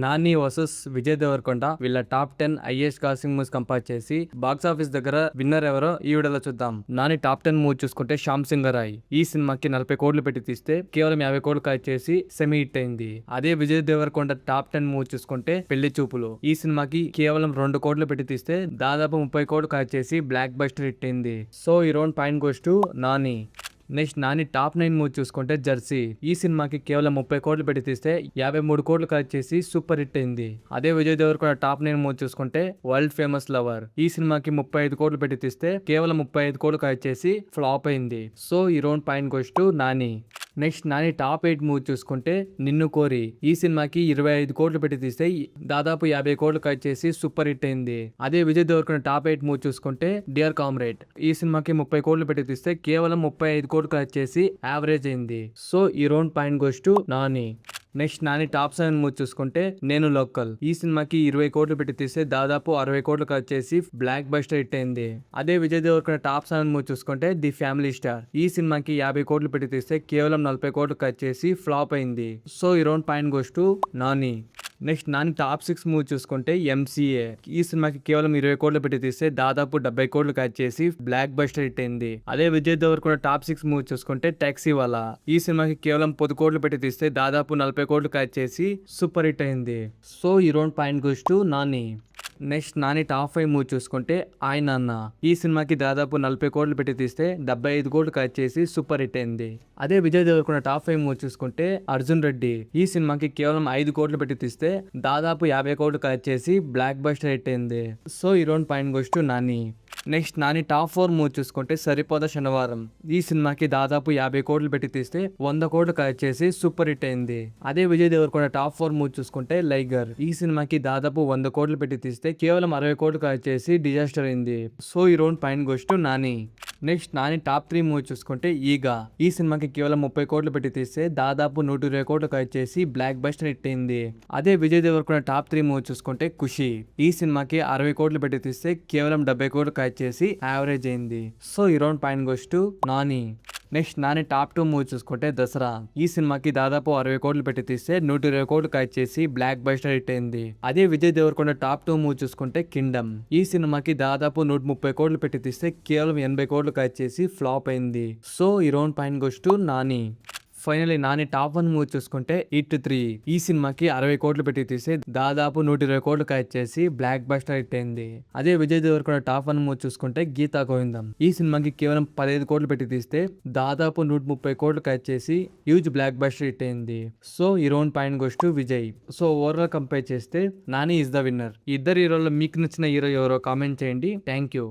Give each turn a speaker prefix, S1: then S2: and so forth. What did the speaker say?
S1: Nani versus Vijay Devarakonda వీళ్ళ top 10 highest costing movies compare చేసి box office దగ్గర విన్నర్ ఎవరో ఈ వీడియోలో చూద్దాం. నాని టాప్ 10 మూవీ చూసుకుంటే శ్యామ్ సింగరాయ్ ఈ సినిమాకి 40 కోట్లు పెట్టి తీస్తే కేవలం 50 కోట్లు కలెక్ట్ చేసి సెమీ హిట్ అయింది. అదే విజయ్ దేవరకొండ టాప్ 10 మూవీ చూసుకుంటే పెళ్లి చూపులు ఈ సినిమాకి కేవలం 2 కోట్లు పెట్టి తీస్తే దాదాపు 30 కోట్లు కలెక్ట్ చేసి బ్లాక్ బస్టర్ హిట్ అయింది. సో ఈ round point goes to Nani. Next Nani top 9 movie చూసుకుంటే జెర్సీ ఈ సినిమాకి కేవలం 30 కోట్లు పెట్టి తీస్తే 53 కోట్లు కలెక్ట్ చేసి సూపర్ హిట్ అయింది. అదే విజయ్ దేవరకొండ టాప్ 9 మూవీ చూసుకుంటే వరల్డ్ ఫేమస్ లవర్ ఈ సినిమాకి 35 కోట్లు పెట్టి తీస్తే కేవలం 35 కోట్లు కలెక్ట్ చేసి ఫ్లాప్ అయింది. సో ఈ round point goes to Nani. Next Nani top 8 movie చూసుకుంటే నిన్ను కోరి ఈ సినిమాకి 25 కోట్లు పెట్టి తీస్తే దాదాపు 50 కోట్లు కలెక్ట్ చేసి సూపర్ హిట్ అయింది. అదే విజయ్ దేవరకొండ టాప్ 8 మూవీ చూసుకుంటే డియర్ కామ్రేడ్ ఈ సినిమాకి 30 కోట్లు పెట్టి తీస్తే కేవలం 35 కోట్లు కలెక్ట్ చేసి యావరేజ్ అయింది. సో ఈ round point goes to Nani. Next Nani top 7 movie చూసుకుంటే నేను లోకల్ ఈ సినిమాకి 20 కోట్లు పెట్టి తీస్తే దాదాపు 60 కోట్లు కలెక్ట్ చేసి బ్లాక్ బస్టర్ హిట్ అయింది. అదే విజయ్ దేవరకొండ టాప్ 7 మూవీ చూసుకుంటే ది ఫ్యామిలీ స్టార్ ఈ సినిమాకి 50 కోట్లు పెట్టి తీస్తే కేవలం 40 కోట్లు కలెక్ట్ చేసి ఫ్లాప్ అయింది. సో ఈ round point goes to Nani. Next Nani top 6 movie చూసుకుంటే ఎంసీఏ ఈ సినిమాకి కేవలం 20 కోట్లు పెట్టి తీస్తే దాదాపు 70 కోట్లు కలెక్ట్ చేసి బ్లాక్ బస్టర్ హిట్ అయింది. అదే విజయ్ దేవరకొండ టాప్ 6 మూవీ చూసుకుంటే టాక్సీ వాలా ఈ సినిమాకి కేవలం 10 కోట్లు పెట్టి తీస్తే దాదాపు 40 కోట్లు కలెక్ట్ చేసి సూపర్ హిట్ అయింది. సో ఈ round point goes to Nani. Next Nani top 5 movie చూసుకుంటే ఆయన అన్న ఈ సినిమాకి దాదాపు 40 కోట్లు పెట్టి తీస్తే 75 కోట్లు కలెక్ట్ చేసి సూపర్ హిట్ అయింది. అదే విజయ్ దేవరకొండ టాప్ 5 మూవీ చూసుకుంటే అర్జున్ రెడ్డి ఈ సినిమాకి కేవలం 5 కోట్లు పెట్టి తీస్తే దాదాపు 50 కోట్లు కలెక్ట్ చేసి బ్లాక్ బస్టర్ హిట్ అయింది. సో ఈ round point goes to Nani. Next Nani top 4 movie చూసుకుంటే సరిపోదా శనివారం ఈ సినిమాకి దాదాపు 50 కోట్లు పెట్టి తీస్తే 100 కోట్లు కలెక్ట్ చేసి సూపర్ హిట్ అయింది. అదే విజయ్ దేవరకొండ టాప్ 4 మూవీ చూసుకుంటే లైగర్ ఈ సినిమాకి దాదాపు 100 కోట్లు పెట్టి తీస్తే కేవలం 60 కోట్లు కలెక్ట్ చేసి డిజాస్టర్ అయింది. సో ఈ round point goes to Nani. Next Nani top 3 movie చూసుకుంటే ఈగా ఈ సినిమాకి కేవలం 30 కోట్లు పెట్టి తీస్తే దాదాపు 120 కోట్లు కలెక్ట్ చేసి బ్లాక్ బస్టర్ హిట్ అయింది. అదే విజయ్ దేవరకొండ టాప్ 3 మూవీ చూసుకుంటే ఖుషి ఈ సినిమాకి 60 కోట్లు పెట్టి తీస్తే కేవలం 70 కోట్లు కలెక్ట్ చేసి యావరేజ్ అయింది. సో ఈ round point goes to Nani. Next Nani top 2 movie చూసుకుంటే దసరా ఈ సినిమాకి దాదాపు 60 కోట్లు పెట్టి తీస్తే 120 కోట్లు కలెక్ట్ చేసి బ్లాక్ బస్టర్ హిట్ అయింది. అదే విజయ్ దేవరకొండ టాప్ 2 మూవీ చూసుకుంటే కింగ్డమ్ ఈ సినిమాకి దాదాపు 130 కోట్లు పెట్టి తీస్తే కేవలం 80 కోట్లు కలెక్ట్ చేసి ఫ్లాప్ అయింది. సో ఈ round point goes to Nani. Finally Nani top 1 movie చూసుకుంటే హిట్ 3 ఈ సినిమాకి 60 కోట్లు పెట్టి తీస్తే దాదాపు 120 కోట్లు కలెక్ట్ చేసి బ్లాక్ బస్టర్ హిట్ అయింది. అదే విజయ్ దేవరకొండ టాప్ 1 మూవీ చూసుకుంటే గీతా గోవిందం ఈ సినిమాకి కేవలం 15 కోట్లు పెట్టి తీస్తే దాదాపు 130 కోట్లు కలెక్ట్ చేసి హ్యూజ్ బ్లాక్ బస్టర్ హిట్ అయింది. సో ఈ round point goes to Vijay. So overall compare చేస్తే నాని ఇస్ ద విన్నర్. ఇద్దరు హీరోల్లో మీకు నచ్చిన హీరో ఎవరో కామెంట్ చేయండి. Thank you.